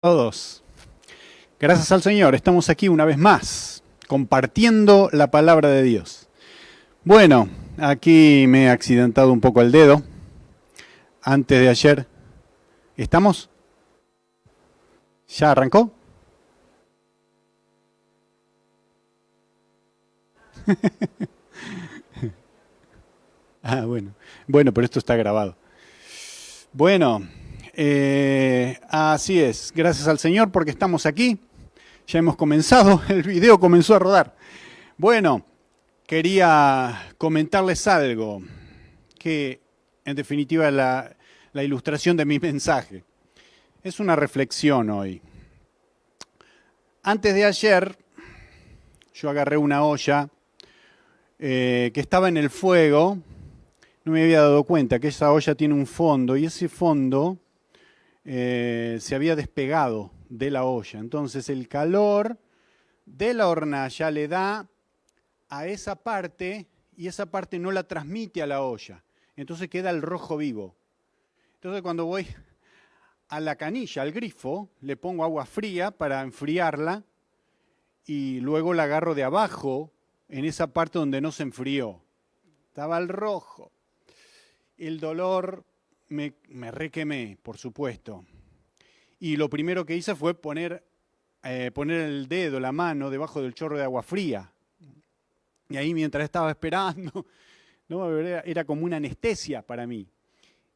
Todos. Gracias al Señor, estamos aquí una vez más, compartiendo la palabra de Dios. Bueno, aquí me he accidentado un poco el dedo. Antes de ayer, ¿estamos? ¿Ya arrancó? Bueno. Bueno, pero esto está grabado. Bueno, así es. Gracias al Señor porque estamos aquí. Ya hemos comenzado, el video comenzó a rodar. Bueno, quería comentarles algo que en definitiva es la ilustración de mi mensaje. Es una reflexión hoy. Antes de ayer yo agarré una olla que estaba en el fuego. No me había dado cuenta que esa olla tiene un fondo y ese fondo se había despegado de la olla. Entonces el calor de la hornalla le da a esa parte y esa parte no la transmite a la olla. Entonces queda el rojo vivo. Entonces cuando voy a la canilla, al grifo, le pongo agua fría para enfriarla y luego la agarro de abajo en esa parte donde no se enfrió. Estaba el rojo. El dolor me requemé, por supuesto. Y lo primero que hice fue poner el dedo, la mano, debajo del chorro de agua fría. Y ahí mientras estaba esperando, ¿no? Era como una anestesia para mí.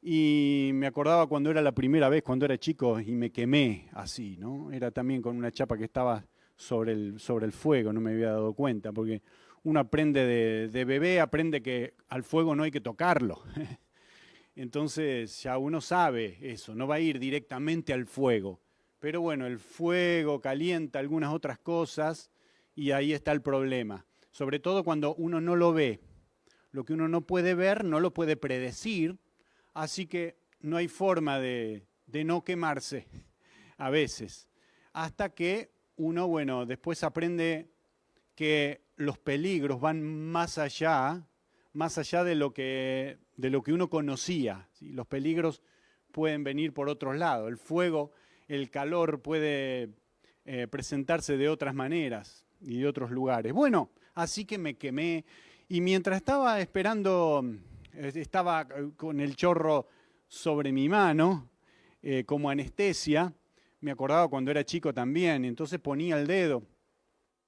Y me acordaba cuando era la primera vez, cuando era chico, y me quemé así, ¿no? Era también con una chapa que estaba sobre el fuego, no me había dado cuenta, porque uno aprende de bebé, aprende que al fuego no hay que tocarlo. Entonces ya uno sabe eso, no va a ir directamente al fuego. Pero bueno, el fuego calienta algunas otras cosas y ahí está el problema. Sobre todo cuando uno no lo ve. Lo que uno no puede ver no lo puede predecir, así que no hay forma de no quemarse a veces. Hasta que uno, bueno, después aprende que los peligros van más allá de lo que uno conocía. ¿Sí? Los peligros pueden venir por otros lados. El fuego, el calor puede presentarse de otras maneras y de otros lugares. Bueno, así que me quemé y mientras estaba esperando, estaba con el chorro sobre mi mano como anestesia. Me acordaba cuando era chico también, entonces ponía el dedo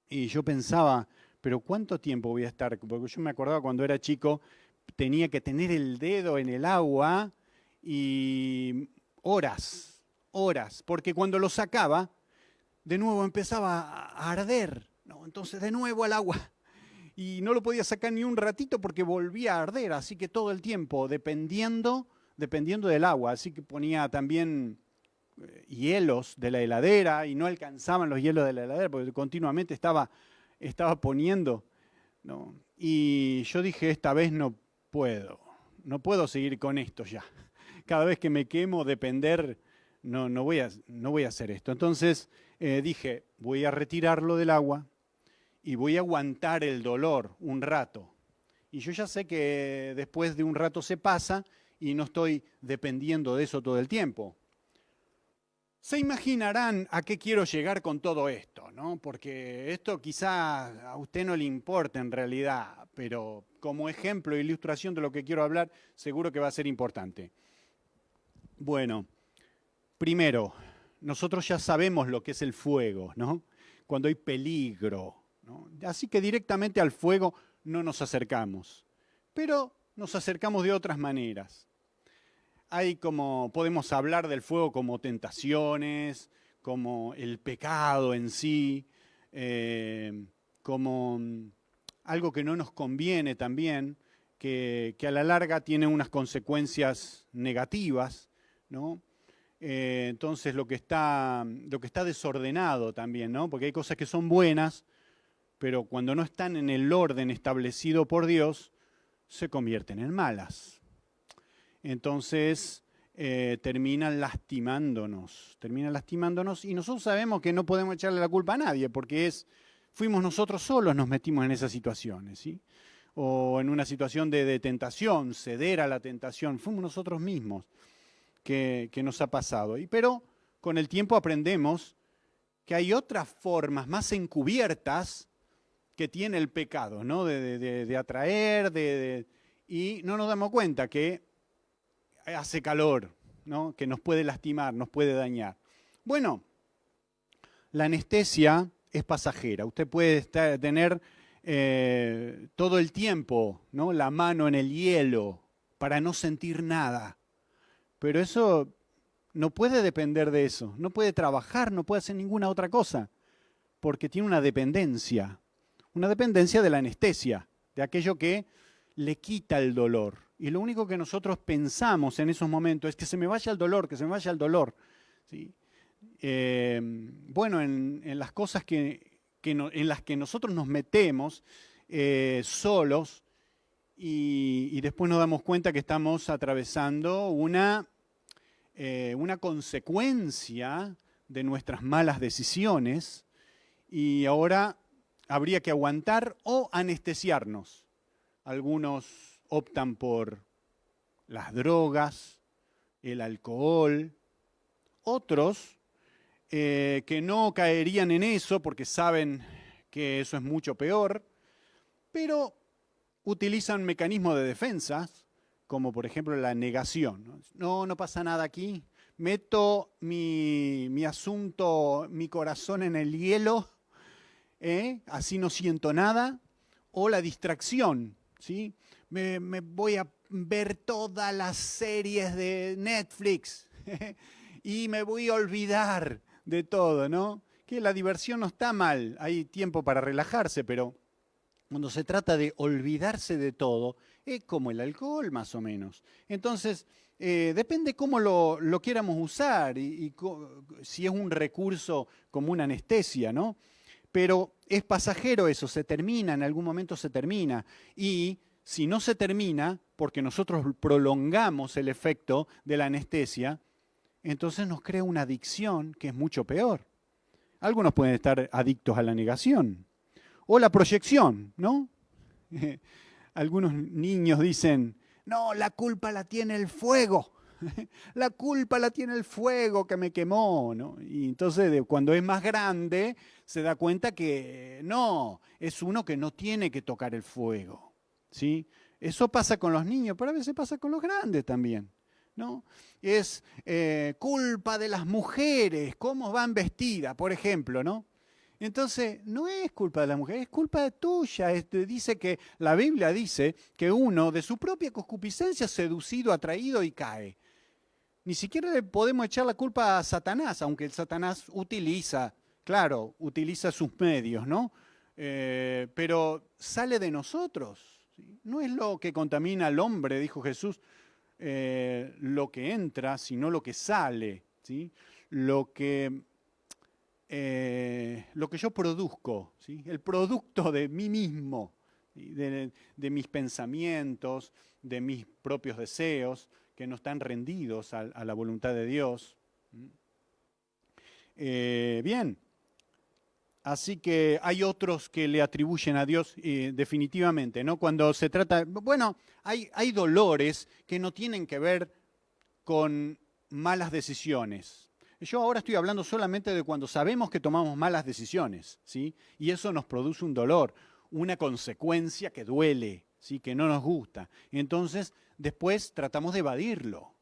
y yo pensaba, pero ¿cuánto tiempo voy a estar? Porque yo me acordaba cuando era chico, tenía que tener el dedo en el agua y horas, porque cuando lo sacaba, de nuevo empezaba a arder, ¿no? Entonces de nuevo al agua. Y no lo podía sacar ni un ratito porque volvía a arder, así que todo el tiempo, dependiendo del agua. Así que ponía también hielos de la heladera y no alcanzaban los hielos de la heladera porque continuamente estaba poniendo, ¿no? Y yo dije, esta vez no puedo seguir con esto ya. Cada vez que me quemo, depender, no voy a hacer esto. Entonces dije, voy a retirarlo del agua y voy a aguantar el dolor un rato. Y yo ya sé que después de un rato se pasa y no estoy dependiendo de eso todo el tiempo. Se imaginarán a qué quiero llegar con todo esto, ¿no? Porque esto quizá a usted no le importa en realidad, pero como ejemplo e ilustración de lo que quiero hablar, seguro que va a ser importante. Bueno, primero, nosotros ya sabemos lo que es el fuego, ¿no? Cuando hay peligro, ¿no? Así que directamente al fuego no nos acercamos, pero nos acercamos de otras maneras. Podemos hablar del fuego como tentaciones, como el pecado en sí, como algo que no nos conviene también, que a la larga tiene unas consecuencias negativas, ¿no? Entonces lo que está desordenado también, ¿no? Porque hay cosas que son buenas, pero cuando no están en el orden establecido por Dios, se convierten en malas. Entonces terminan lastimándonos y nosotros sabemos que no podemos echarle la culpa a nadie porque fuimos nosotros solos nos metimos en esas situaciones, ¿sí? O en una situación de tentación, ceder a la tentación, fuimos nosotros mismos que nos ha pasado. Pero con el tiempo aprendemos que hay otras formas más encubiertas que tiene el pecado, ¿no? De atraer, y no nos damos cuenta que hace calor, ¿no? Que nos puede lastimar, nos puede dañar. Bueno, la anestesia es pasajera. Usted puede tener todo el tiempo, ¿no? La mano en el hielo para no sentir nada. Pero eso no puede depender de eso. No puede trabajar, no puede hacer ninguna otra cosa. Porque tiene una dependencia. Una dependencia de la anestesia, de aquello que le quita el dolor. Y lo único que nosotros pensamos en esos momentos es que se me vaya el dolor, que se me vaya el dolor. ¿Sí? Bueno, en las cosas en las que nosotros nos metemos solos y después nos damos cuenta que estamos atravesando una consecuencia de nuestras malas decisiones y ahora habría que aguantar o anestesiarnos. Algunos optan por las drogas, el alcohol, otros que no caerían en eso porque saben que eso es mucho peor, pero utilizan mecanismos de defensa, como por ejemplo la negación. No pasa nada aquí, meto mi asunto, mi corazón en el hielo, así no siento nada, o la distracción, ¿sí? Me voy a ver todas las series de Netflix y me voy a olvidar de todo, ¿no? Que la diversión no está mal, hay tiempo para relajarse, pero cuando se trata de olvidarse de todo, es como el alcohol más o menos. Entonces, depende cómo lo quieramos usar y si es un recurso como una anestesia, ¿no? Pero es pasajero eso, se termina, en algún momento se termina. Y si no se termina, porque nosotros prolongamos el efecto de la anestesia, entonces nos crea una adicción que es mucho peor. Algunos pueden estar adictos a la negación o la proyección, ¿no? Algunos niños dicen, no, la culpa la tiene el fuego. La culpa la tiene el fuego que me quemó, ¿no? Y entonces cuando es más grande se da cuenta que no, es uno que no tiene que tocar el fuego, ¿sí? Eso pasa con los niños, pero a veces pasa con los grandes también, ¿no? Es culpa de las mujeres, cómo van vestidas, por ejemplo, ¿no? Entonces, no es culpa de la mujer, es culpa tuya. Dice que la Biblia dice que uno de su propia concupiscencia es seducido, atraído y cae. Ni siquiera le podemos echar la culpa a Satanás, aunque el Satanás utiliza, claro, utiliza sus medios, ¿no? Pero sale de nosotros, ¿sí? No es lo que contamina al hombre, dijo Jesús, lo que entra, sino lo que sale, ¿sí? Lo que yo produzco, ¿sí? El producto de mí mismo, ¿sí? De mis pensamientos, de mis propios deseos, que no están rendidos a la voluntad de Dios. Bien, así que hay otros que le atribuyen a Dios definitivamente, ¿no? Cuando se trata, bueno, hay dolores que no tienen que ver con malas decisiones. Yo ahora estoy hablando solamente de cuando sabemos que tomamos malas decisiones, ¿sí? Y eso nos produce un dolor, una consecuencia que duele, ¿sí? Que no nos gusta. Entonces, después tratamos de evadirlo,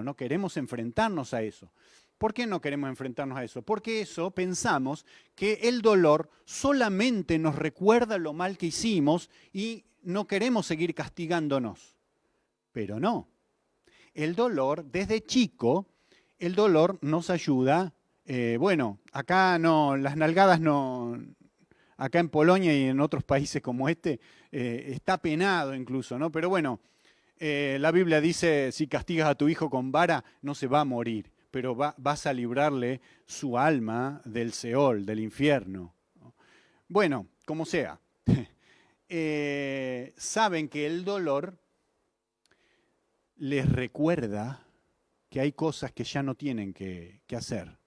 no queremos enfrentarnos a eso. ¿Por qué no queremos enfrentarnos a eso? Porque eso pensamos que el dolor solamente nos recuerda lo mal que hicimos y no queremos seguir castigándonos. Pero no. El dolor, desde chico, el dolor nos ayuda. Bueno, acá no, las nalgadas no. Acá en Polonia y en otros países como este, está penado incluso, ¿no? Pero bueno, la Biblia dice, si castigas a tu hijo con vara, no se va a morir, pero vas a librarle su alma del Seol, del infierno. Bueno, como sea, saben que el dolor les recuerda que hay cosas que ya no tienen que hacer,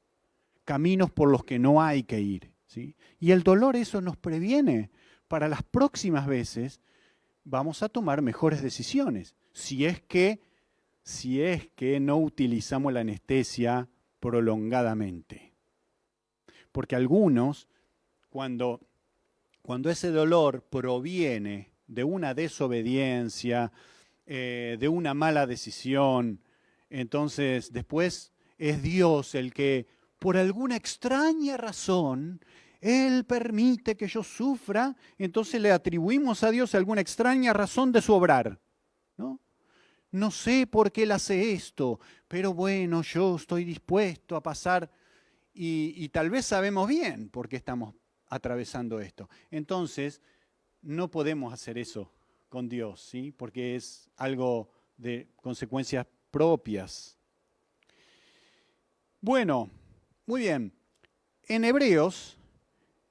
caminos por los que no hay que ir, ¿sí? Y el dolor eso nos previene. Para las próximas veces vamos a tomar mejores decisiones, si es que no utilizamos la anestesia prolongadamente. Porque algunos, cuando ese dolor proviene de una desobediencia, de una mala decisión, entonces después es Dios el que, por alguna extraña razón, Él permite que yo sufra, entonces le atribuimos a Dios alguna extraña razón de su obrar, ¿no? No sé por qué Él hace esto, pero bueno, yo estoy dispuesto a pasar y tal vez sabemos bien por qué estamos atravesando esto. Entonces, no podemos hacer eso con Dios, ¿sí? Porque es algo de consecuencias propias. Bueno, muy bien. En Hebreos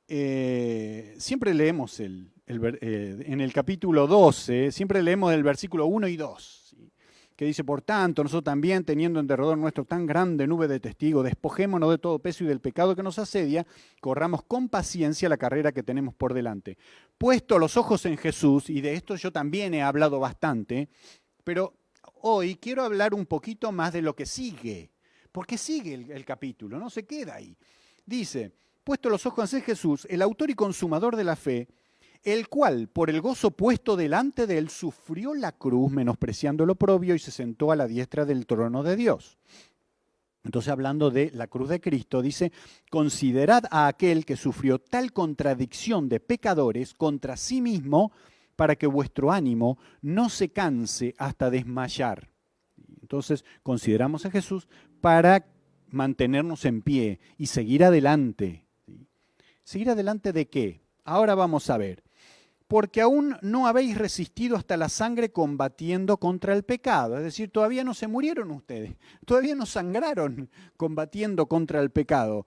siempre leemos en el capítulo 12, siempre leemos el versículo 1 y 2, ¿sí? Que dice, por tanto, nosotros también, teniendo en derredor nuestro tan grande nube de testigos, despojémonos de todo peso y del pecado que nos asedia, corramos con paciencia la carrera que tenemos por delante. Puesto los ojos en Jesús, y de esto yo también he hablado bastante, pero hoy quiero hablar un poquito más de lo que sigue, porque sigue el capítulo, no se queda ahí. Dice, puesto los ojos en Jesús, el autor y consumador de la fe, el cual, por el gozo puesto delante de él, sufrió la cruz, menospreciando lo oprobio, y se sentó a la diestra del trono de Dios. Entonces, hablando de la cruz de Cristo, dice, considerad a aquel que sufrió tal contradicción de pecadores contra sí mismo, para que vuestro ánimo no se canse hasta desmayar. Entonces, consideramos a Jesús para mantenernos en pie y seguir adelante. ¿Seguir adelante de qué? Ahora vamos a ver. Porque aún no habéis resistido hasta la sangre combatiendo contra el pecado. Es decir, todavía no se murieron ustedes, todavía no sangraron combatiendo contra el pecado.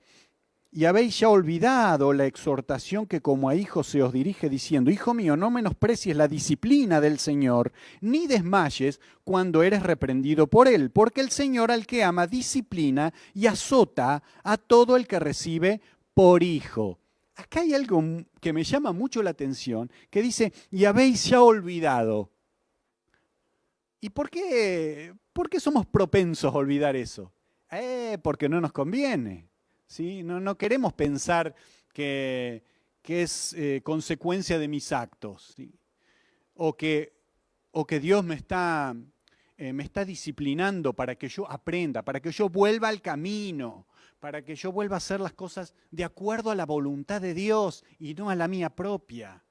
Y habéis ya olvidado la exhortación que como a hijos se os dirige diciendo, hijo mío, no menosprecies la disciplina del Señor, ni desmayes cuando eres reprendido por Él, porque el Señor al que ama disciplina y azota a todo el que recibe por hijo. Acá hay algo que me llama mucho la atención, que dice, y habéis ya olvidado. ¿Y por qué somos propensos a olvidar eso? Porque no nos conviene, ¿sí? No queremos pensar que es consecuencia de mis actos, ¿sí? o que Dios me está disciplinando para que yo aprenda, para que yo vuelva al camino, para que yo vuelva a hacer las cosas de acuerdo a la voluntad de Dios y no a la mía propia,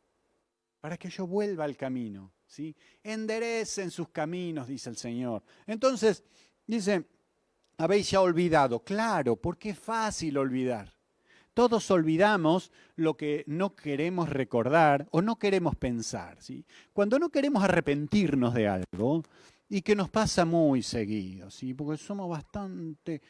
para que yo vuelva al camino, ¿sí? Enderecen sus caminos, dice el Señor. Entonces, dice, habéis ya olvidado. Claro, porque es fácil olvidar. Todos olvidamos lo que no queremos recordar o no queremos pensar, ¿sí? Cuando no queremos arrepentirnos de algo, y que nos pasa muy seguido, ¿sí? Porque somos bastante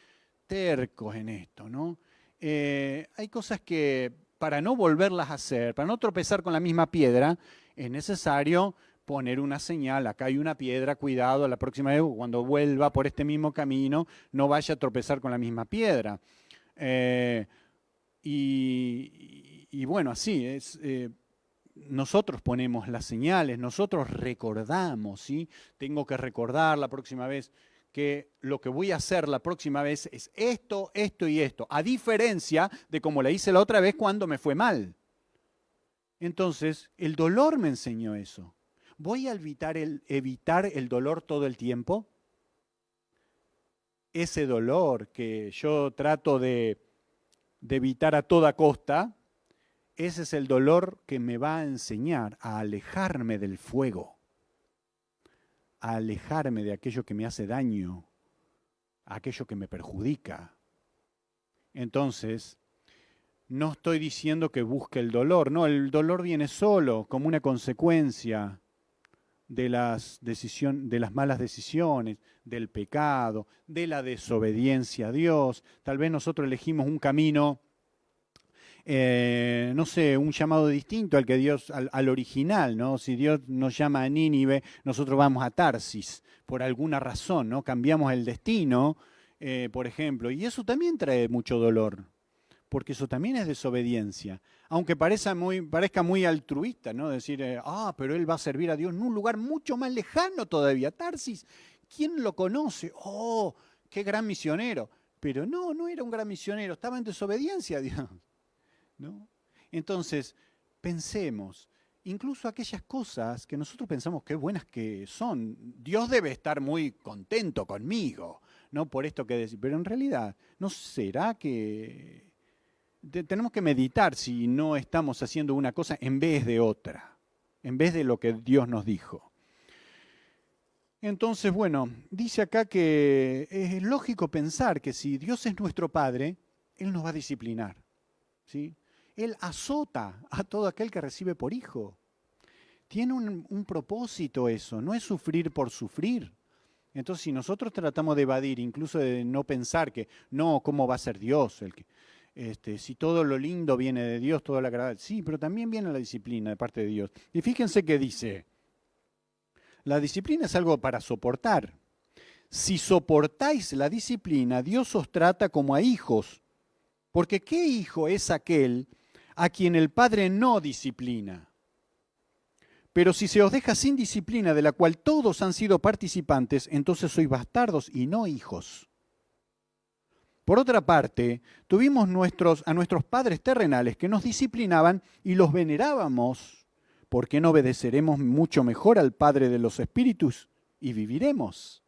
tercos en esto, ¿no? Hay cosas que para no volverlas a hacer, para no tropezar con la misma piedra, es necesario poner una señal, acá hay una piedra, cuidado, la próxima vez cuando vuelva por este mismo camino, no vaya a tropezar con la misma piedra. Y bueno, así es. Nosotros ponemos las señales, nosotros recordamos, ¿sí? Tengo que recordar la próxima vez que lo que voy a hacer la próxima vez es esto, esto y esto, a diferencia de como la hice la otra vez cuando me fue mal. Entonces, el dolor me enseñó eso. ¿Voy a evitar el dolor todo el tiempo? Ese dolor que yo trato de evitar a toda costa, ese es el dolor que me va a enseñar a alejarme del fuego, a alejarme de aquello que me hace daño, a aquello que me perjudica. Entonces, no estoy diciendo que busque el dolor, no, el dolor viene solo como una consecuencia de las malas decisiones, del pecado, de la desobediencia a Dios. Tal vez nosotros elegimos un camino, no sé, un llamado distinto al que Dios, al original, ¿no? Si Dios nos llama a Nínive, nosotros vamos a Tarsis, por alguna razón, ¿no? Cambiamos el destino, por ejemplo, y eso también trae mucho dolor, porque eso también es desobediencia. Aunque parezca muy altruista, ¿no? Decir, pero él va a servir a Dios en un lugar mucho más lejano todavía. Tarsis, ¿quién lo conoce? ¡Oh, qué gran misionero! pero no era un gran misionero, estaba en desobediencia a Dios, ¿no? Entonces, pensemos, incluso aquellas cosas que nosotros pensamos que buenas que son, Dios debe estar muy contento conmigo, ¿no? Por esto que decir, pero en realidad, ¿no será que tenemos que meditar si no estamos haciendo una cosa en vez de otra, en vez de lo que Dios nos dijo? Entonces, bueno, dice acá que es lógico pensar que si Dios es nuestro Padre, Él nos va a disciplinar, ¿sí? Él azota a todo aquel que recibe por hijo. Tiene un propósito eso, no es sufrir por sufrir. Entonces, si nosotros tratamos de evadir, incluso de no pensar que, no, ¿cómo va a ser Dios? Si todo lo lindo viene de Dios, todo lo agradable. Sí, pero también viene la disciplina de parte de Dios. Y fíjense que dice, la disciplina es algo para soportar. Si soportáis la disciplina, Dios os trata como a hijos. Porque ¿qué hijo es aquel a quien el Padre no disciplina? Pero si se os deja sin disciplina, de la cual todos han sido participantes, entonces sois bastardos y no hijos. Por otra parte, tuvimos a nuestros padres terrenales que nos disciplinaban y los venerábamos. ¿Por qué no obedeceremos mucho mejor al Padre de los Espíritus y viviremos?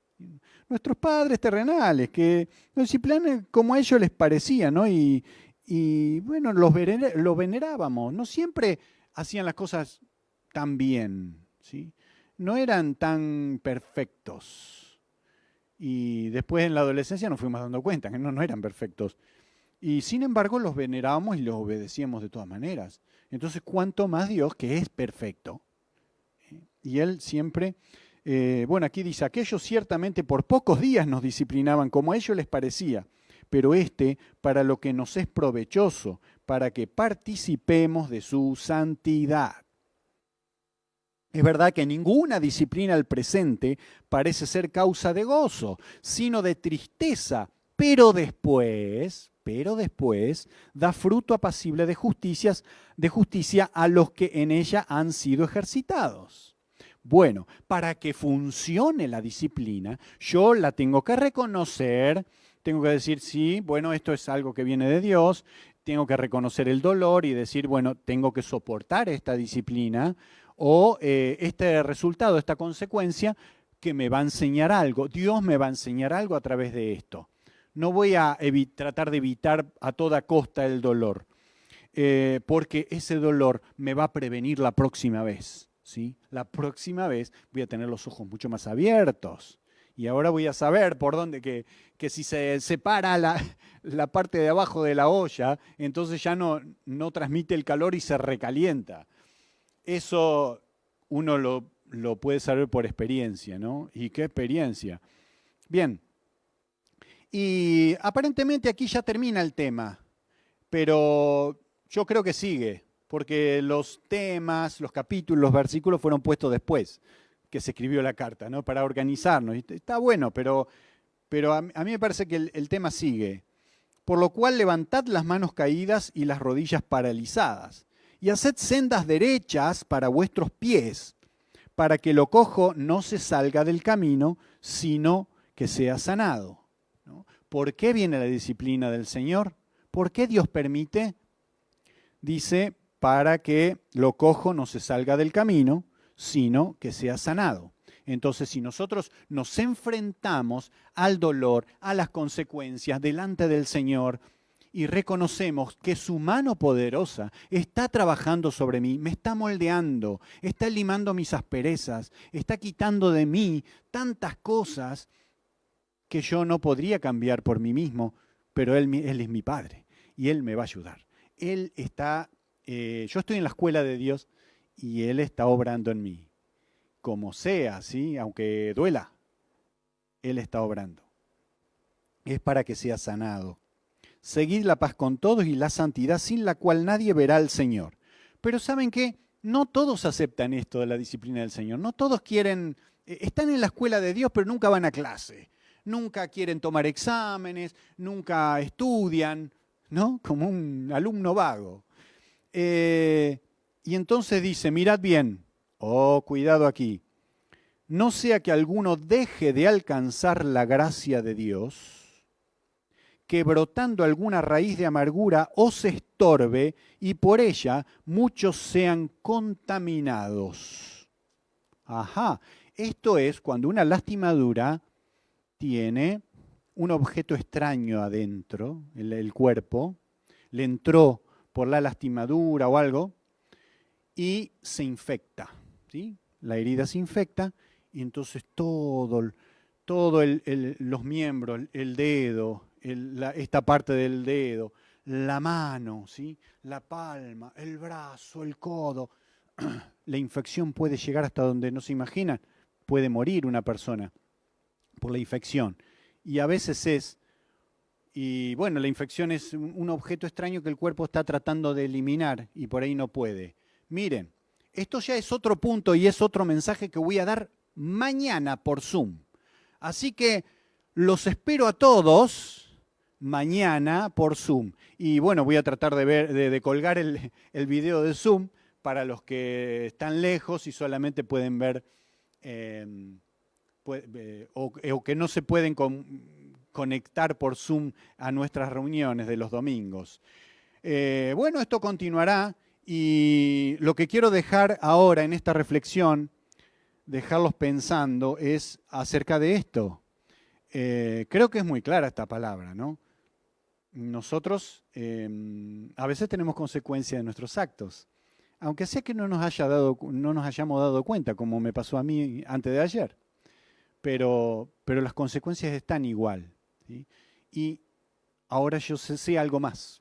Nuestros padres terrenales que nos disciplinaban como a ellos les parecía, ¿no? Y bueno, los venerábamos. No siempre hacían las cosas tan bien, ¿sí? No eran tan perfectos. Y después en la adolescencia nos fuimos dando cuenta que no eran perfectos. Y sin embargo los venerábamos y los obedecíamos de todas maneras. Entonces, ¿cuánto más Dios que es perfecto? Y Él siempre, bueno, aquí dice, aquellos ciertamente por pocos días nos disciplinaban como a ellos les parecía, pero para lo que nos es provechoso, para que participemos de su santidad. Es verdad que ninguna disciplina al presente parece ser causa de gozo, sino de tristeza, pero después da fruto apacible de justicia a los que en ella han sido ejercitados. Bueno, para que funcione la disciplina, yo la tengo que reconocer, tengo que decir, sí, bueno, esto es algo que viene de Dios, tengo que reconocer el dolor y decir, bueno, tengo que soportar esta disciplina, o este resultado, esta consecuencia que me va a enseñar algo. Dios me va a enseñar algo a través de esto. No voy a tratar de evitar a toda costa el dolor, porque ese dolor me va a prevenir la próxima vez, ¿sí? La próxima vez voy a tener los ojos mucho más abiertos. Y ahora voy a saber por dónde, que si se separa la parte de abajo de la olla, entonces ya no transmite el calor y se recalienta. Eso uno lo puede saber por experiencia, ¿no? ¿Y qué experiencia? Bien, y aparentemente aquí ya termina el tema, pero yo creo que sigue, porque los temas, los capítulos, los versículos fueron puestos después que se escribió la carta, ¿no? Para organizarnos. Y está bueno, pero a mí me parece que el tema sigue. Por lo cual levantad las manos caídas y las rodillas paralizadas, y haced sendas derechas para vuestros pies, para que lo cojo no se salga del camino, sino que sea sanado, ¿no? ¿Por qué viene la disciplina del Señor? ¿Por qué Dios permite? Dice, para que lo cojo no se salga del camino, sino que sea sanado. Entonces, si nosotros nos enfrentamos al dolor, a las consecuencias delante del Señor y reconocemos que su mano poderosa está trabajando sobre mí, me está moldeando, está limando mis asperezas, está quitando de mí tantas cosas que yo no podría cambiar por mí mismo, pero Él es mi Padre y Él me va a ayudar. Él está, yo estoy en la escuela de Dios y Él está obrando en mí. Como sea, ¿sí? Aunque duela, Él está obrando. Es para que sea sanado. Seguid la paz con todos y la santidad sin la cual nadie verá al Señor. Pero ¿saben qué? No todos aceptan esto de la disciplina del Señor. No todos quieren, están en la escuela de Dios, pero nunca van a clase. Nunca quieren tomar exámenes, nunca estudian, ¿no? Como un alumno vago. Y entonces dice, mirad bien, oh, cuidado aquí, no sea que alguno deje de alcanzar la gracia de Dios, que brotando alguna raíz de amargura os estorbe y por ella muchos sean contaminados. Ajá, esto es cuando una lastimadura tiene un objeto extraño adentro, el cuerpo, le entró por la lastimadura o algo y se infecta, ¿sí? La herida se infecta y entonces todos los miembros, el dedo, esta parte del dedo, la mano, ¿sí? La palma, el brazo, el codo, la infección puede llegar hasta donde no se imaginan. Puede morir una persona por la infección. Y a veces y bueno, la infección es un objeto extraño que el cuerpo está tratando de eliminar y por ahí no puede. Miren, esto ya es otro punto y es otro mensaje que voy a dar mañana por Zoom. Así que los espero a todos mañana por Zoom. Y bueno, voy a tratar de colgar el video de Zoom para los que están lejos y solamente pueden ver o que no se pueden conectar por Zoom a nuestras reuniones de los domingos. Bueno, esto continuará y lo que quiero dejar ahora en esta reflexión, dejarlos pensando, es acerca de esto. Creo que es muy clara esta palabra, ¿no? Nosotros a veces tenemos consecuencias de nuestros actos, aunque sea que no nos hayamos dado cuenta, como me pasó a mí antes de ayer. Pero las consecuencias están igual, ¿sí? Y ahora yo sé algo más.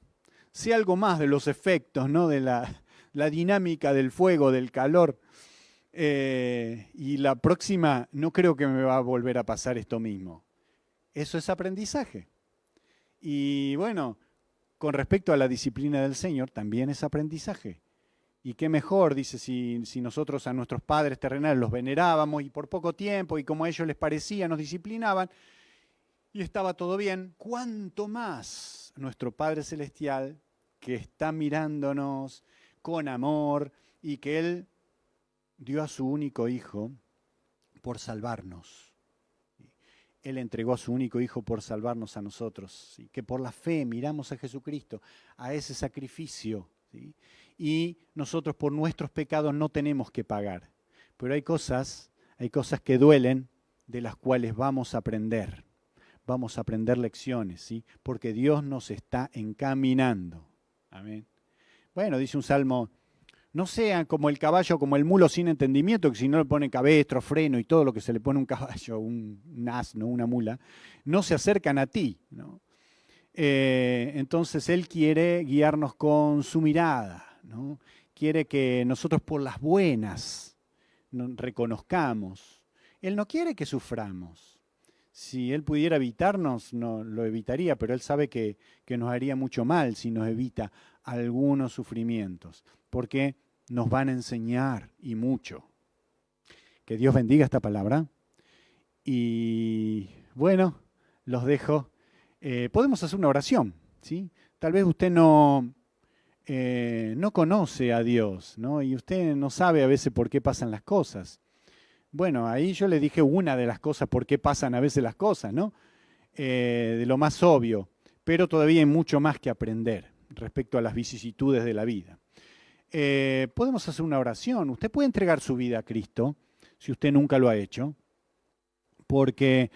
Sé algo más de los efectos, ¿no? De la dinámica del fuego, del calor. Y la próxima no creo que me va a volver a pasar esto mismo. Eso es aprendizaje. Y bueno, con respecto a la disciplina del Señor, también es aprendizaje. Y qué mejor, dice, si nosotros a nuestros padres terrenales los venerábamos y por poco tiempo y como a ellos les parecía nos disciplinaban y estaba todo bien, cuánto más nuestro Padre Celestial que está mirándonos con amor y que Él dio a su único Hijo por salvarnos. Él entregó a su único Hijo por salvarnos a nosotros, ¿sí? Que por la fe miramos a Jesucristo, a ese sacrificio, ¿sí? Y nosotros por nuestros pecados no tenemos que pagar. Pero hay cosas que duelen, de las cuales vamos a aprender lecciones, ¿sí? Porque Dios nos está encaminando. Amén. Bueno, dice un salmo, no sean como el caballo, como el mulo sin entendimiento, que si no le pone cabestro, freno y todo lo que se le pone a un caballo, un asno, una mula, no se acercan a ti, ¿no? Entonces Él quiere guiarnos con su mirada, ¿no? Quiere que nosotros por las buenas reconozcamos. Él no quiere que suframos. Si Él pudiera evitarnos, no lo evitaría, pero Él sabe que nos haría mucho mal si nos evita algunos sufrimientos, porque nos van a enseñar y mucho. Que Dios bendiga esta palabra. Y bueno, los dejo. Podemos hacer una oración, ¿sí? Tal vez usted no conoce a Dios, ¿no? Y usted no sabe a veces por qué pasan las cosas. Bueno, ahí yo le dije una de las cosas por qué pasan a veces las cosas, ¿no? De lo más obvio, pero todavía hay mucho más que aprender respecto a las vicisitudes de la vida. Podemos hacer una oración. Usted puede entregar su vida a Cristo, si usted nunca lo ha hecho, porque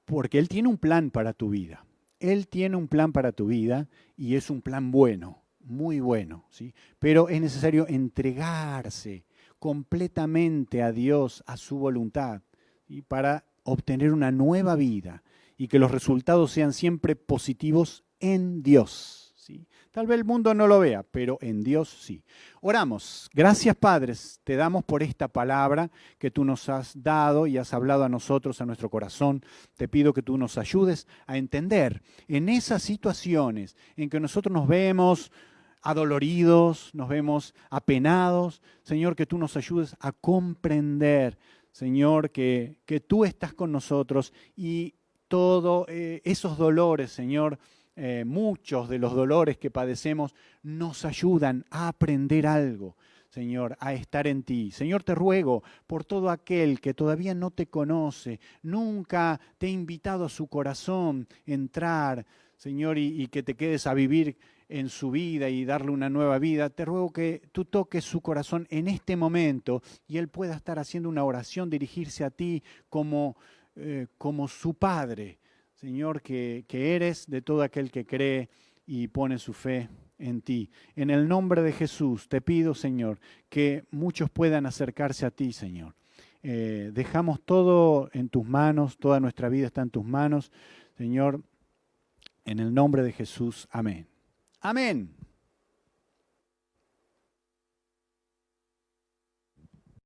Él tiene un plan para tu vida. Él tiene un plan para tu vida y es un plan bueno, muy bueno, ¿sí? Pero es necesario entregarse completamente a Dios, a su voluntad, ¿sí? Para obtener una nueva vida y que los resultados sean siempre positivos en Dios, ¿sí? Tal vez el mundo no lo vea, pero en Dios sí. Oramos. Gracias, Padre, te damos por esta palabra que tú nos has dado y has hablado a nosotros, a nuestro corazón. Te pido que tú nos ayudes a entender en esas situaciones en que nosotros nos vemos adoloridos, nos vemos apenados. Señor, que tú nos ayudes a comprender, Señor, que tú estás con nosotros y todos esos dolores, Señor, muchos de los dolores que padecemos nos ayudan a aprender algo, Señor, a estar en ti. Señor, te ruego por todo aquel que todavía no te conoce, nunca te ha invitado a su corazón entrar, Señor, y que te quedes a vivir en su vida y darle una nueva vida, te ruego que tú toques su corazón en este momento y él pueda estar haciendo una oración, dirigirse a ti como su Padre, Señor, que eres de todo aquel que cree y pone su fe en ti. En el nombre de Jesús te pido, Señor, que muchos puedan acercarse a ti, Señor. Dejamos todo en tus manos, toda nuestra vida está en tus manos, Señor, en el nombre de Jesús. Amén. Amén.